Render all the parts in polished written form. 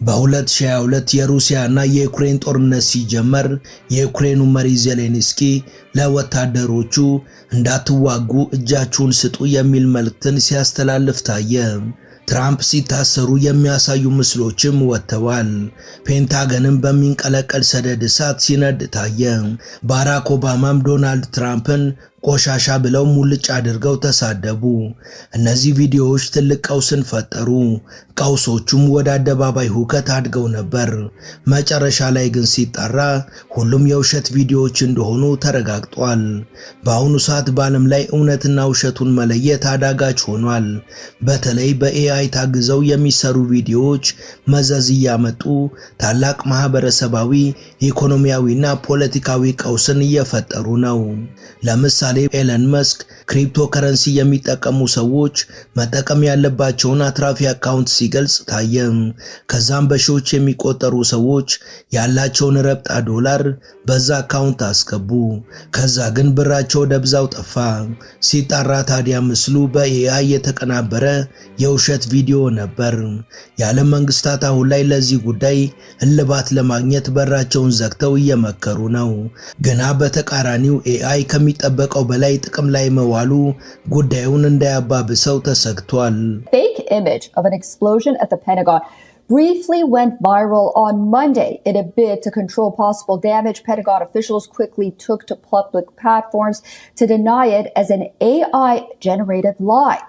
በ2022 የሩሲያና የዩክሬን ጦርነት ሲጀመር የዩክሬኑ መሪ ዜሌንስኪ ለወታደሮቹ እንዳትዋጉ እጃችሁን ስጡ የሚል መልእክትን ሲያስተላልፍ ታየ። ትራምፕ ሲታሰሩ የሚያሳዩ ምስሎችም ወጥተዋል። ፔንታገንም በሚንቀለቀል ሰደድ እሳት ሲነድ ታየ። ባራክ ኦባማም ዶናልድ ትራምፕን ቆሻሻ ብለው ሙልጭ አድርገው ተሳደቡ። እነዚህ ቪዲዮዎች ትልቅ ቀውስን ፈጠሩ። ቀውሶቹም ወደ አደባባይ ሁከት አድገው ነበር። መጨረሻ ላይ ግን ሲጣራ ሁሉም የውሸት ቪዲዮዎች እንደሆኑ ተረጋግጧል። በአሁኑ ሰዓት በዓለም ላይ እውነትና ውሸቱን መለየት አዳጋች ሆኗል። በተለይ በኤአይ ታግዘው የሚሰሩ ቪዲዮዎች መዘዝ እያመጡ ታላቅ ማህበረሰባዊ፣ ኢኮኖሚያዊና ፖለቲካዊ ቀውስን እየፈጠሩ ነው። ለምሳሌ ኤለን መስክ ክሪፕቶከረንሲ የሚጠቀሙ ሰዎች መጠቀም ያለባቸውን አትራፊ አካውንት ሲገልጽ ታየ። ከዛም በሺዎች የሚቆጠሩ ሰዎች ያላቸውን ረብጣ ዶላር በዛ አካውንት አስገቡ። ከዛ ግን ብራቸው ደብዛው ጠፋ። ሲጣራ ታዲያ ምስሉ በኤአይ የተቀናበረ የውሸት ቪዲዮ ነበር። የዓለም መንግስታት አሁን ላይ ለዚህ ጉዳይ እልባት ለማግኘት በራቸውን ዘግተው እየመከሩ ነው። ግና በተቃራኒው ኤአይ ከሚጠበቀው በላይ ጥቅም ላይ መዋሉ ጉዳዩን እንዳያባብሰው ተሰግቷል። Fake image of an explosion at the Pentagon briefly went viral on Monday. In a bid to control possible damage, Pentagon officials quickly took to public platforms to deny it as an AI-generated lie.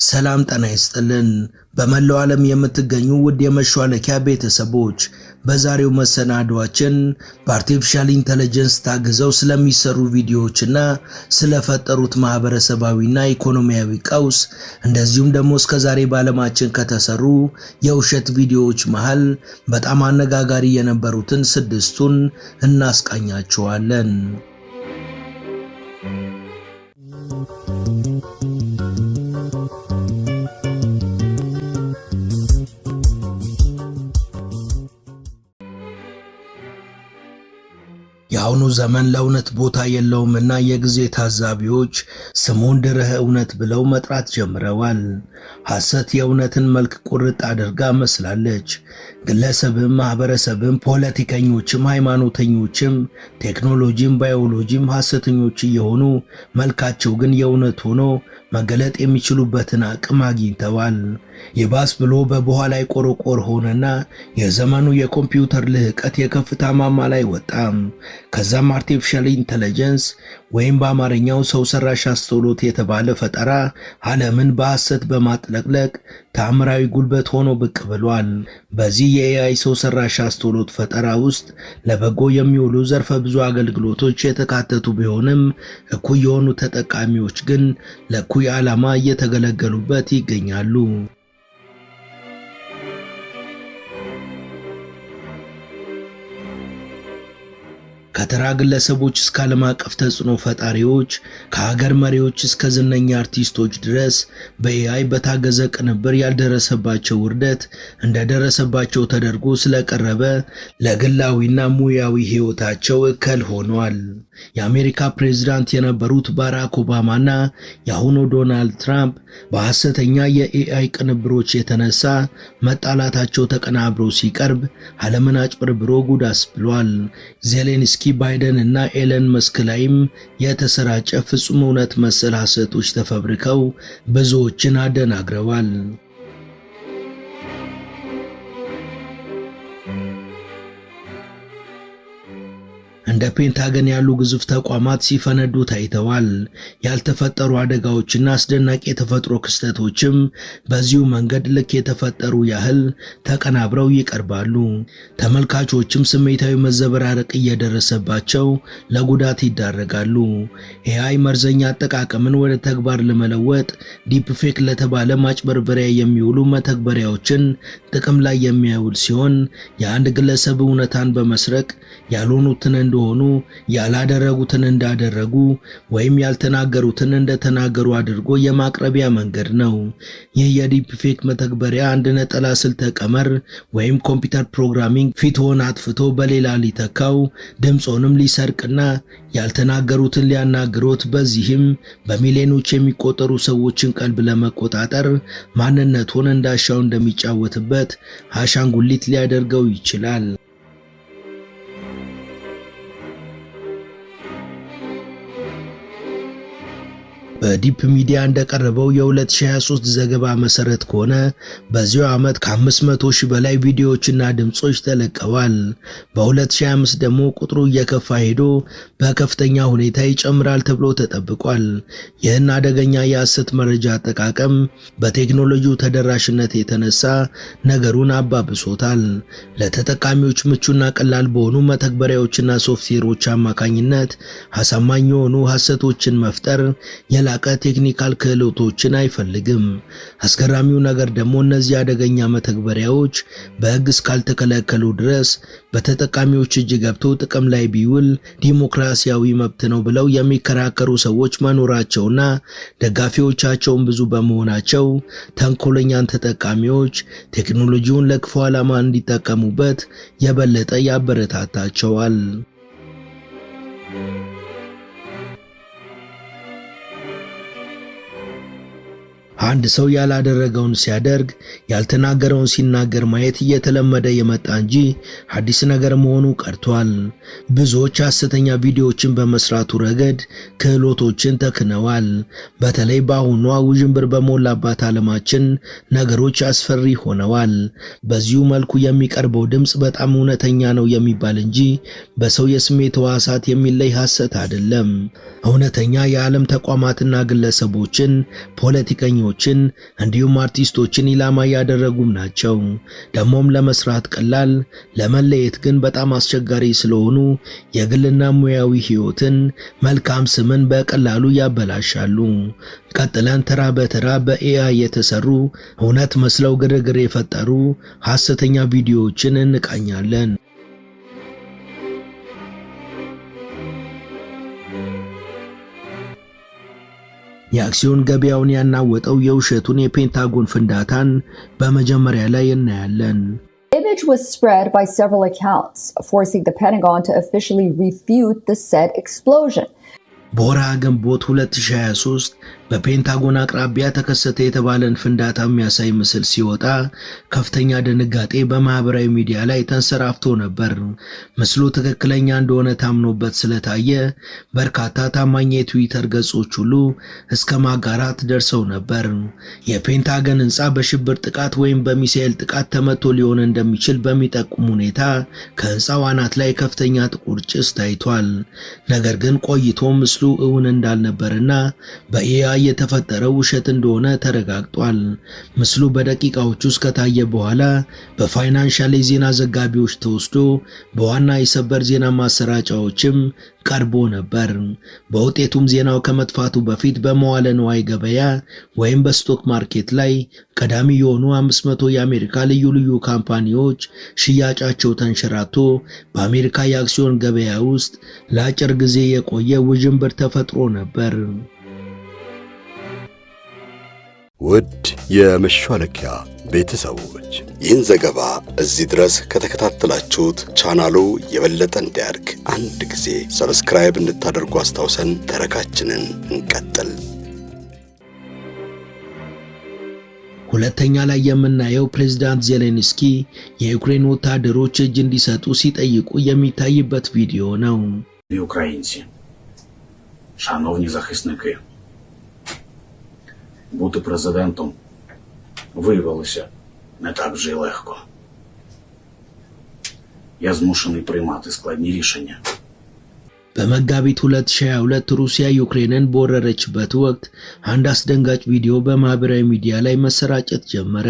ሰላም ጤና ይስጥልን። በመላው ዓለም የምትገኙ ውድ የመሿለኪያ ቤተሰቦች በዛሬው መሰናዷችን በአርቲፊሻል ኢንተለጀንስ ታግዘው ስለሚሰሩ ቪዲዮዎችና ስለፈጠሩት ማህበረሰባዊና ኢኮኖሚያዊ ቀውስ እንደዚሁም ደግሞ እስከዛሬ በዓለማችን ከተሰሩ የውሸት ቪዲዮዎች መሃል በጣም አነጋጋሪ የነበሩትን ስድስቱን እናስቃኛችኋለን። የአሁኑ ዘመን ለእውነት ቦታ የለውምና የጊዜ ታዛቢዎች ስሙን ድርህ እውነት ብለው መጥራት ጀምረዋል። ሐሰት የእውነትን መልክ ቁርጥ አድርጋ መስላለች። ግለሰብም፣ ማህበረሰብም፣ ፖለቲከኞችም፣ ሃይማኖተኞችም፣ ቴክኖሎጂም፣ ባዮሎጂም ሐሰተኞች እየሆኑ መልካቸው ግን የእውነት ሆኖ መገለጥ የሚችሉበትን አቅም አግኝተዋል። የባስ ብሎ በበኋላ ላይ ቆረቆር ሆነና የዘመኑ የኮምፒውተር ልህቀት የከፍታ ማማ ላይ ወጣ። ከዛም አርቲፊሻል ኢንተለጀንስ ወይም በአማርኛው ሰው ሰራሽ አስተውሎት የተባለ ፈጠራ ዓለምን በሐሰት በማጥለቅለቅ ተአምራዊ ጉልበት ሆኖ ብቅ ብሏል። በዚህ የኤአይ ሰው ሰራሽ አስተውሎት ፈጠራ ውስጥ ለበጎ የሚውሉ ዘርፈ ብዙ አገልግሎቶች የተካተቱ ቢሆንም እኩይ የሆኑ ተጠቃሚዎች ግን ለእኩይ ዓላማ እየተገለገሉበት ይገኛሉ። ከተራ ግለሰቦች እስከ ዓለም አቀፍ ተጽዕኖ ፈጣሪዎች፣ ከሀገር መሪዎች እስከ ዝነኛ አርቲስቶች ድረስ በኤአይ በታገዘ ቅንብር ያልደረሰባቸው ውርደት እንደደረሰባቸው ተደርጎ ስለቀረበ ለግላዊና ሙያዊ ሕይወታቸው እክል ሆኗል። የአሜሪካ ፕሬዝዳንት የነበሩት ባራክ ኦባማና የአሁኑ ዶናልድ ትራምፕ በሐሰተኛ የኤአይ ቅንብሮች የተነሳ መጣላታቸው ተቀናብሮ ሲቀርብ ዓለምን አጭበርብሮ ጉድ አስብሏል። ዜሌንስኪ ባይደን እና ኤለን መስክ ላይም የተሰራጨ ፍጹም እውነት መሰል ሐሰቶች ተፈብርከው ብዙዎችን አደናግረዋል። እንደ ፔንታገን ያሉ ግዙፍ ተቋማት ሲፈነዱ ታይተዋል። ያልተፈጠሩ አደጋዎችና አስደናቂ የተፈጥሮ ክስተቶችም በዚሁ መንገድ ልክ የተፈጠሩ ያህል ተቀናብረው ይቀርባሉ። ተመልካቾችም ስሜታዊ መዘበራረቅ እየደረሰባቸው ለጉዳት ይዳረጋሉ። ኤአይ መርዘኛ አጠቃቀምን ወደ ተግባር ለመለወጥ ዲፕፌክ ለተባለ ማጭበርበሪያ የሚውሉ መተግበሪያዎችን ጥቅም ላይ የሚያውል ሲሆን የአንድ ግለሰብ እውነታን በመስረቅ ያልሆኑትን እንደሆኑ ስለሆኑ ያላደረጉትን እንዳደረጉ ወይም ያልተናገሩትን እንደተናገሩ አድርጎ የማቅረቢያ መንገድ ነው። ይህ የዲፕ ፌክ መተግበሪያ አንድ ነጠላ ስልተ ቀመር ወይም ኮምፒውተር ፕሮግራሚንግ ፊትዎን አጥፍቶ በሌላ ሊተካው፣ ድምጾንም ሊሰርቅና ያልተናገሩትን ሊያናግሮት፣ በዚህም በሚሊዮኖች የሚቆጠሩ ሰዎችን ቀልብ ለመቆጣጠር ማንነቱን እንዳሻው እንደሚጫወትበት አሻንጉሊት ሊያደርገው ይችላል። በዲፕ ሚዲያ እንደቀረበው የ2023 ዘገባ መሰረት ከሆነ በዚሁ ዓመት ከ500 ሺህ በላይ ቪዲዮዎችና ድምጾች ተለቀዋል። በ2025 ደግሞ ቁጥሩ እየከፋ ሄዶ በከፍተኛ ሁኔታ ይጨምራል ተብሎ ተጠብቋል። ይህን አደገኛ የሐሰት መረጃ አጠቃቀም በቴክኖሎጂው ተደራሽነት የተነሳ ነገሩን አባብሶታል። ለተጠቃሚዎች ምቹና ቀላል በሆኑ መተግበሪያዎችና ሶፍትዌሮች አማካኝነት አሳማኝ የሆኑ ሐሰቶችን መፍጠር የላቀ ቴክኒካል ክህሎቶችን አይፈልግም። አስገራሚው ነገር ደግሞ እነዚህ አደገኛ መተግበሪያዎች በሕግ እስካልተከለከሉ ድረስ በተጠቃሚዎች እጅ ገብቶ ጥቅም ላይ ቢውል ዲሞክራሲያዊ መብት ነው ብለው የሚከራከሩ ሰዎች መኖራቸውና ደጋፊዎቻቸውን ብዙ በመሆናቸው ተንኮለኛን ተጠቃሚዎች ቴክኖሎጂውን ለክፉ ዓላማ እንዲጠቀሙበት የበለጠ ያበረታታቸዋል። አንድ ሰው ያላደረገውን ሲያደርግ ያልተናገረውን ሲናገር ማየት እየተለመደ የመጣ እንጂ አዲስ ነገር መሆኑ ቀርቷል። ብዙዎች ሐሰተኛ ቪዲዮዎችን በመስራቱ ረገድ ክህሎቶችን ተክነዋል። በተለይ በአሁኗ ውዥንብር በሞላባት ዓለማችን ነገሮች አስፈሪ ሆነዋል። በዚሁ መልኩ የሚቀርበው ድምፅ በጣም እውነተኛ ነው የሚባል እንጂ በሰው የስሜት ሕዋሳት የሚለይ ሐሰት አይደለም። እውነተኛ የዓለም ተቋማትና ግለሰቦችን፣ ፖለቲከኞችን እንዲሁም አርቲስቶችን ኢላማ ያደረጉም ናቸው። ደሞም ለመስራት ቀላል፣ ለመለየት ግን በጣም አስቸጋሪ ስለሆኑ የግልና ሙያዊ ሕይወትን፣ መልካም ስምን በቀላሉ ያበላሻሉ። ቀጥለን ተራ በተራ በኤአይ የተሰሩ እውነት መስለው ግርግር የፈጠሩ ሐሰተኛ ቪዲዮዎችን እንቃኛለን። የአክሲዮን ገበያውን ያናወጠው የውሸቱን የፔንታጎን ፍንዳታን በመጀመሪያ ላይ እናያለን። The image was spread by several accounts, forcing the Pentagon to officially refute the said explosion. በወርሃ ግንቦት 2023 በፔንታጎን አቅራቢያ ተከሰተ የተባለን ፍንዳታ የሚያሳይ ምስል ሲወጣ ከፍተኛ ድንጋጤ በማህበራዊ ሚዲያ ላይ ተንሰራፍቶ ነበር። ምስሉ ትክክለኛ እንደሆነ ታምኖበት ስለታየ በርካታ ታማኝ የትዊተር ገጾች ሁሉ እስከ ማጋራት ደርሰው ነበር። የፔንታገን ሕንፃ በሽብር ጥቃት ወይም በሚሳኤል ጥቃት ተመቶ ሊሆን እንደሚችል በሚጠቁም ሁኔታ ከሕንፃው አናት ላይ ከፍተኛ ጥቁር ጭስ ታይቷል። ነገር ግን ቆይቶ ምስሉ እውን እንዳልነበርና በኤአይ የተፈጠረው ውሸት እንደሆነ ተረጋግጧል። ምስሉ በደቂቃዎች ውስጥ ከታየ በኋላ በፋይናንሻል የዜና ዘጋቢዎች ተወስዶ በዋና የሰበር ዜና ማሰራጫዎችም ቀርቦ ነበር። በውጤቱም ዜናው ከመጥፋቱ በፊት በመዋለ ንዋይ ገበያ ወይም በስቶክ ማርኬት ላይ ቀዳሚ የሆኑ 500 የአሜሪካ ልዩ ልዩ ካምፓኒዎች ሽያጫቸው ተንሸራቶ በአሜሪካ የአክሲዮን ገበያ ውስጥ ለአጭር ጊዜ የቆየ ውዥንብር ተፈጥሮ ነበር። ውድ የመሿለኪያ ቤተሰቦች ይህን ዘገባ እዚህ ድረስ ከተከታተላችሁት ቻናሉ የበለጠ እንዲያድግ አንድ ጊዜ ሰብስክራይብ እንድታደርጉ አስታውሰን ተረካችንን እንቀጥል። ሁለተኛ ላይ የምናየው ፕሬዝዳንት ዜሌንስኪ የዩክሬን ወታደሮች እጅ እንዲሰጡ ሲጠይቁ የሚታይበት ቪዲዮ ነው። Українці, шановні захисники, бути президентом виявилося не так вже й легко. Я змушений приймати складні рішення. በመጋቢት 2022 ሩሲያ ዩክሬንን በወረረችበት ወቅት አንድ አስደንጋጭ ቪዲዮ በማህበራዊ ሚዲያ ላይ መሰራጨት ጀመረ።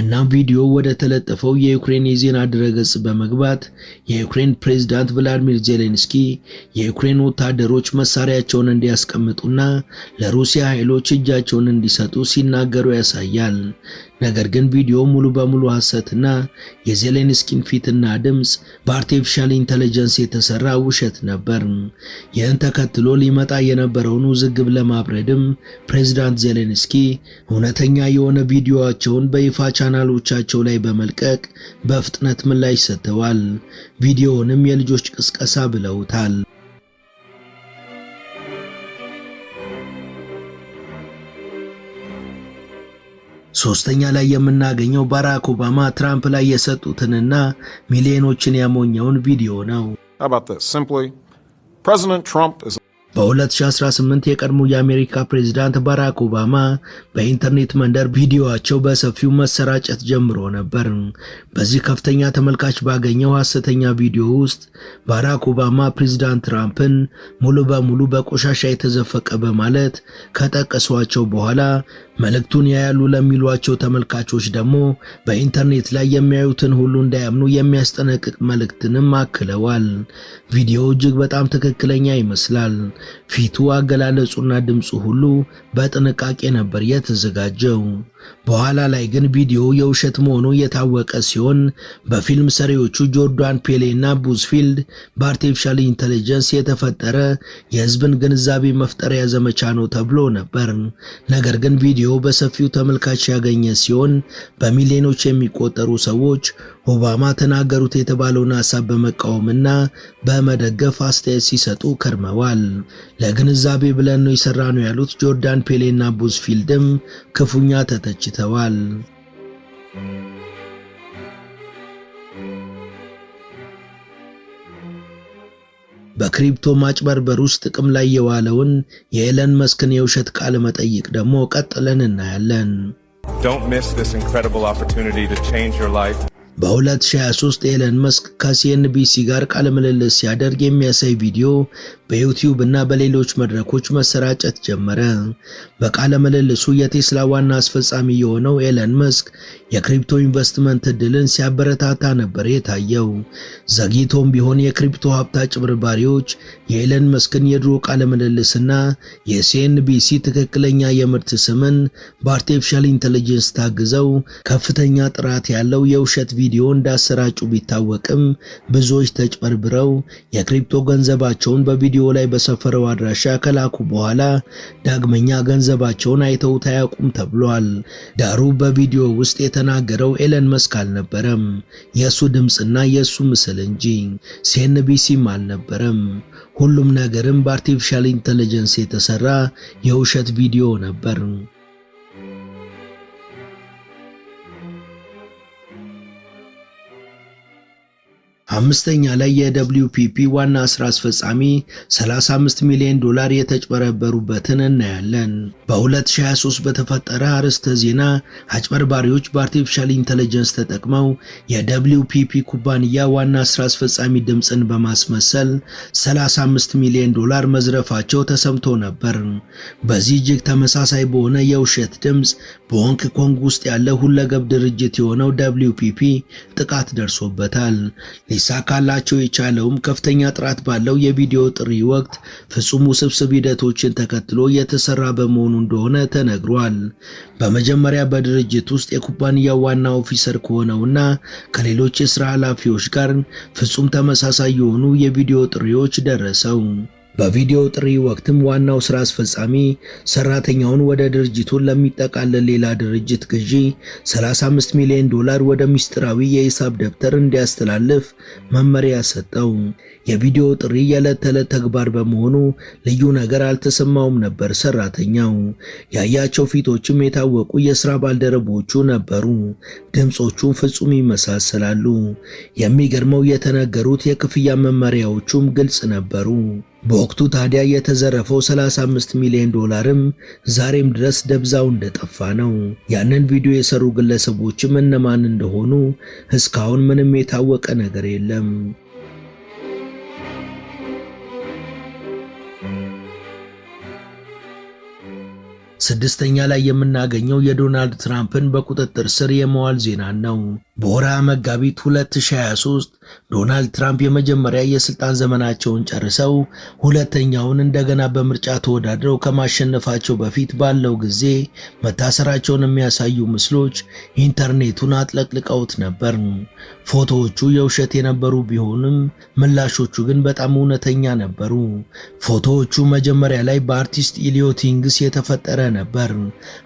እናም ቪዲዮ ወደ ተለጠፈው የዩክሬን የዜና ድረገጽ በመግባት የዩክሬን ፕሬዝዳንት ቭላዲሚር ዜሌንስኪ የዩክሬን ወታደሮች መሳሪያቸውን እንዲያስቀምጡና ለሩሲያ ኃይሎች እጃቸውን እንዲሰጡ ሲናገሩ ያሳያል። ነገር ግን ቪዲዮ ሙሉ በሙሉ ሐሰትና የዜሌንስኪን ፊትና ድምጽ በአርቲፊሻል ኢንተለጀንስ የተሰራ ውሸት ነበር። ይህን ተከትሎ ሊመጣ የነበረውን ውዝግብ ለማብረድም ፕሬዝዳንት ዜሌንስኪ እውነተኛ የሆነ ቪዲዮአቸውን በይፋ ቻናሎቻቸው ላይ በመልቀቅ በፍጥነት ምላሽ ሰጥተዋል። ቪዲዮውንም የልጆች ቅስቀሳ ብለውታል። ሶስተኛ ላይ የምናገኘው ባራክ ኦባማ ትራምፕ ላይ የሰጡትንና ሚሊዮኖችን ያሞኘውን ቪዲዮ ነው። በ2018 የቀድሞ የአሜሪካ ፕሬዝዳንት ባራክ ኦባማ በኢንተርኔት መንደር ቪዲዮአቸው በሰፊው መሰራጨት ጀምሮ ነበር። በዚህ ከፍተኛ ተመልካች ባገኘው ሐሰተኛ ቪዲዮ ውስጥ ባራክ ኦባማ ፕሬዝዳንት ትራምፕን ሙሉ በሙሉ በቆሻሻ የተዘፈቀ በማለት ከጠቀሷቸው በኋላ መልእክቱን ያያሉ ለሚሏቸው ተመልካቾች ደግሞ በኢንተርኔት ላይ የሚያዩትን ሁሉ እንዳያምኑ የሚያስጠነቅቅ መልእክትንም አክለዋል። ቪዲዮው እጅግ በጣም ትክክለኛ ይመስላል። ፊቱ፣ አገላለጹና ድምፁ ሁሉ በጥንቃቄ ነበር የተዘጋጀው። በኋላ ላይ ግን ቪዲዮ የውሸት መሆኑ የታወቀ ሲሆን በፊልም ሰሪዎቹ ጆርዳን ፔሌ እና ቡዝፊልድ በአርቲፊሻል ኢንተለጀንስ የተፈጠረ የህዝብን ግንዛቤ መፍጠሪያ ዘመቻ ነው ተብሎ ነበር። ነገር ግን ቪዲዮ በሰፊው ተመልካች ያገኘ ሲሆን በሚሊዮኖች የሚቆጠሩ ሰዎች ኦባማ ተናገሩት የተባለውን ሐሳብ በመቃወምና በመደገፍ አስተያየት ሲሰጡ ከርመዋል። ለግንዛቤ ብለን ነው የሰራነው ያሉት ጆርዳን ፔሌ እና ቡዝፊልድም ክፉኛ ተተችተዋል። በክሪፕቶ ማጭበርበር ውስጥ ጥቅም ላይ የዋለውን የኤለን መስክን የውሸት ቃለ መጠይቅ ደግሞ ቀጥለን እናያለን። በ2023 ኤለን መስክ ከሲኤንቢሲ ጋር ቃለ ምልልስ ሲያደርግ የሚያሳይ ቪዲዮ በዩቲዩብ እና በሌሎች መድረኮች መሰራጨት ጀመረ። በቃለ ምልልሱ የቴስላ ዋና አስፈጻሚ የሆነው ኤለን መስክ የክሪፕቶ ኢንቨስትመንት እድልን ሲያበረታታ ነበር የታየው። ዘግይቶም ቢሆን የክሪፕቶ ሀብት አጭበርባሪዎች የኤለን መስክን የድሮ ቃለ ምልልስና የሲኤንቢሲ ትክክለኛ የምርት ስምን በአርቲፊሻል ኢንተለጀንስ ታግዘው ከፍተኛ ጥራት ያለው የውሸት ቪዲዮ እንዳሰራጩ ቢታወቅም ብዙዎች ተጭበርብረው የክሪፕቶ ገንዘባቸውን በቪዲዮ ላይ በሰፈረው አድራሻ ከላኩ በኋላ ዳግመኛ ገንዘባቸውን አይተውት አያውቁም ተብሏል። ዳሩ በቪዲዮ ውስጥ የተናገረው ኤለን መስክ አልነበረም፣ የሱ ድምጽና የሱ ምስል እንጂ ሲኤንቢሲም አልነበረም። ሁሉም ነገርም በአርቲፊሻል ኢንተለጀንስ የተሰራ የውሸት ቪዲዮ ነበር። አምስተኛ ላይ የWPP ዋና ስራ አስፈጻሚ 35 ሚሊዮን ዶላር የተጭበረበሩበትን እናያለን። በ2023 በተፈጠረ አርዕስተ ዜና አጭበርባሪዎች በአርቲፊሻል ኢንተለጀንስ ተጠቅመው የWPP ኩባንያ ዋና ስራ አስፈጻሚ ድምፅን በማስመሰል 35 ሚሊዮን ዶላር መዝረፋቸው ተሰምቶ ነበር። በዚህ እጅግ ተመሳሳይ በሆነ የውሸት ድምፅ በሆንግ ኮንግ ውስጥ ያለ ሁለገብ ድርጅት የሆነው WPP ጥቃት ደርሶበታል። ሊሳካላቸው የቻለውም ከፍተኛ ጥራት ባለው የቪዲዮ ጥሪ ወቅት ፍጹም ውስብስብ ሂደቶችን ተከትሎ የተሰራ በመሆኑ እንደሆነ ተነግሯል። በመጀመሪያ በድርጅት ውስጥ የኩባንያው ዋና ኦፊሰር ከሆነውና ከሌሎች የሥራ ኃላፊዎች ጋር ፍጹም ተመሳሳይ የሆኑ የቪዲዮ ጥሪዎች ደረሰው። በቪዲዮ ጥሪ ወቅትም ዋናው ስራ አስፈጻሚ ሰራተኛውን ወደ ድርጅቱን ለሚጠቃለል ሌላ ድርጅት ግዢ 35 ሚሊዮን ዶላር ወደ ሚስጥራዊ የሂሳብ ደብተር እንዲያስተላልፍ መመሪያ ሰጠው። የቪዲዮ ጥሪ የዕለት ተዕለት ተግባር በመሆኑ ልዩ ነገር አልተሰማውም ነበር ሰራተኛው። ያያቸው ፊቶችም የታወቁ የሥራ ባልደረቦቹ ነበሩ። ድምጾቹም ፍጹም ይመሳሰላሉ። የሚገርመው የተነገሩት የክፍያ መመሪያዎቹም ግልጽ ነበሩ። በወቅቱ ታዲያ የተዘረፈው 35 ሚሊዮን ዶላርም ዛሬም ድረስ ደብዛው እንደጠፋ ነው። ያንን ቪዲዮ የሰሩ ግለሰቦችም እነማን እንደሆኑ እስካሁን ምንም የታወቀ ነገር የለም። ስድስተኛ ላይ የምናገኘው የዶናልድ ትራምፕን በቁጥጥር ስር የመዋል ዜና ነው። በወርሃ መጋቢት 2023 ዶናልድ ትራምፕ የመጀመሪያ የስልጣን ዘመናቸውን ጨርሰው ሁለተኛውን እንደገና በምርጫ ተወዳድረው ከማሸነፋቸው በፊት ባለው ጊዜ መታሰራቸውን የሚያሳዩ ምስሎች ኢንተርኔቱን አጥለቅልቀውት ነበር። ፎቶዎቹ የውሸት የነበሩ ቢሆንም ምላሾቹ ግን በጣም እውነተኛ ነበሩ። ፎቶዎቹ መጀመሪያ ላይ በአርቲስት ኢሊዮት ኢንግስ የተፈጠረ ነበር።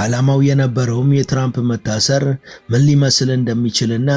ዓላማው የነበረውም የትራምፕ መታሰር ምን ሊመስል እንደሚችልና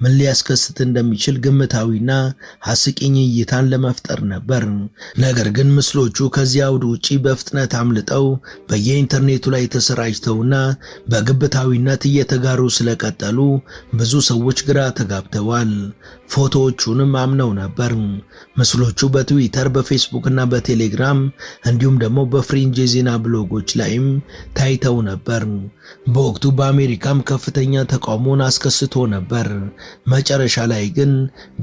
ምን ሊያስከስት እንደሚችል ግምታዊና አስቂኝ እይታን ለመፍጠር ነበር። ነገር ግን ምስሎቹ ከዚያ አውድ ውጪ በፍጥነት አምልጠው በየኢንተርኔቱ ላይ ተሰራጭተውና በግብታዊነት እየተጋሩ ስለቀጠሉ ብዙ ሰዎች ግራ ተጋብተዋል። ፎቶዎቹንም አምነው ነበር። ምስሎቹ በትዊተር፣ በፌስቡክ እና በቴሌግራም እንዲሁም ደግሞ በፍሪንጅ የዜና ብሎጎች ላይም ታይተው ነበር። በወቅቱ በአሜሪካም ከፍተኛ ተቃውሞን አስከስቶ ነበር። መጨረሻ ላይ ግን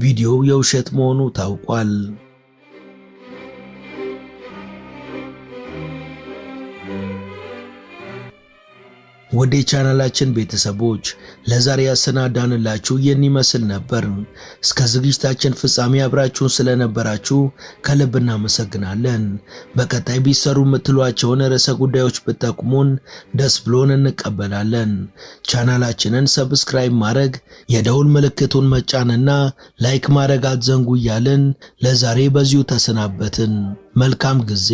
ቪዲዮው የውሸት መሆኑ ታውቋል። ወደ ቻናላችን ቤተሰቦች ለዛሬ ያሰናዳንላችሁ ይህን ይመስል ነበር። እስከ ዝግጅታችን ፍጻሜ አብራችሁን ስለነበራችሁ ከልብ እናመሰግናለን። በቀጣይ ቢሰሩ የምትሏቸውን ርዕሰ ጉዳዮች ብትጠቁሙን ደስ ብሎን እንቀበላለን። ቻናላችንን ሰብስክራይብ ማድረግ፣ የደውል ምልክቱን መጫንና ላይክ ማድረግ አትዘንጉ እያልን ለዛሬ በዚሁ ተሰናበትን። መልካም ጊዜ።